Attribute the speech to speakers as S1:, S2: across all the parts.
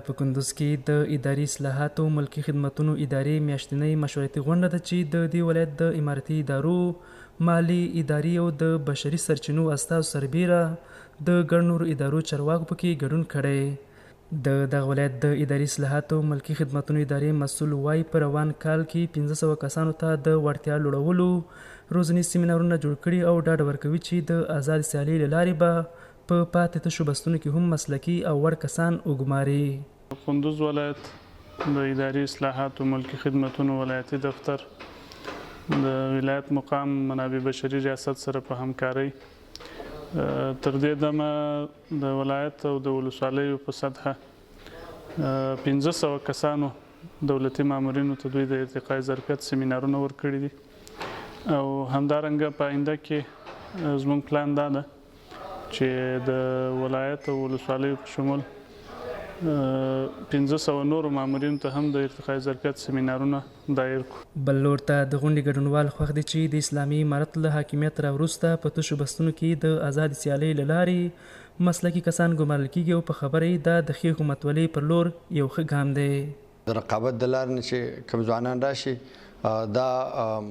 S1: په کندوز کې د اداري اصلاحاتو ملکي خدمتونو ادارې میاشتنۍ مشورتي غونډه ده چې د دې ولایت د امارتي ادارو، مالی، اداري او د بشري سرچینو استازو سربیره د ګڼ نورو ادارو چارواکو پکې ګډون کړی. د دغه ولایت د اداري اصلاحاتو ملکي خدمتونو ادارې مسؤل وایي په روان کال کې 1500 کسانو ته د وړتیا لوړولو روزنیز سیمینارونه جوړ کړي او ډاډ ورکوي چې د آزاد سیالۍ له لارې به په پاتې تشو بستونو کې هم مسلکي او وړ کسان وګماري.
S2: کندوز ولایت د اداري اصلاحاتو ملکي خدمتونو ولایتي دفتر د ولایت مقام منابع بشري ریاست سره په همکارۍ تر دې دمه د ولایت او د ولسوالیو په سطحه 1500 کسانو دولتي مامورینو ته دوی د ارتقای ظرفیت سیمینارونه ورکړي دي او همدارنګه په آینده کې زموږ پلان دا ده چې د ولایت او ولسوالیو په شمول 1500 نورو مامورینو ته هم د ارتقای ظرفیت سیمینارونه دایر کړو.
S1: بل لور ته د غونډې ګډونوال خوښ دي چې د اسلامي امارت له حاکمیت راوروسته په تشو بستونو کې د آزاد سیالۍ له لارې مسلکي کسان ګمارل کیږي او په خبره یې دا د ښې حکومتولۍ پر لور یو ښه ګام دی.
S3: د رقابت د لارې نه چې کوم ځوانان راشي دا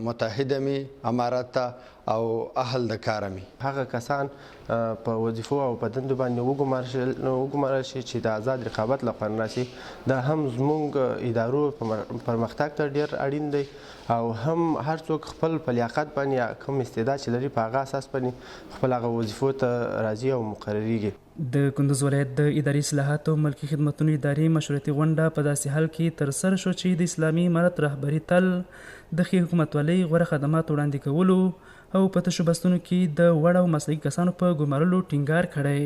S3: متحده می امارت او اهل د کار می
S4: هغه کسان په وظیفو او په دندو باندې وګمارل شي چې د آزاد رقابت لپاره راشي. دا هم زموږ ادارو پرمختګ ته ډېر اړین دی او هم هر څوک خپل په لیاقت باندې کوم استعداد چې لري په هغه اساس باندې خپل هغه وظیفو ته راځي او مقرریږي.
S1: د کندوز ولایت د اداري اصلاحاتو ملکي خدمتونو ادارې مشورتي غونډه په داسې حال کې ترسره شو چې د اسلامي امارت رهبري تل د ښې حکومتولۍ غوره خدمات وړاندې کولو او په تشو بستونو کې د وړ او مسلکي کسانو په ګمارلو ټینګار کړی.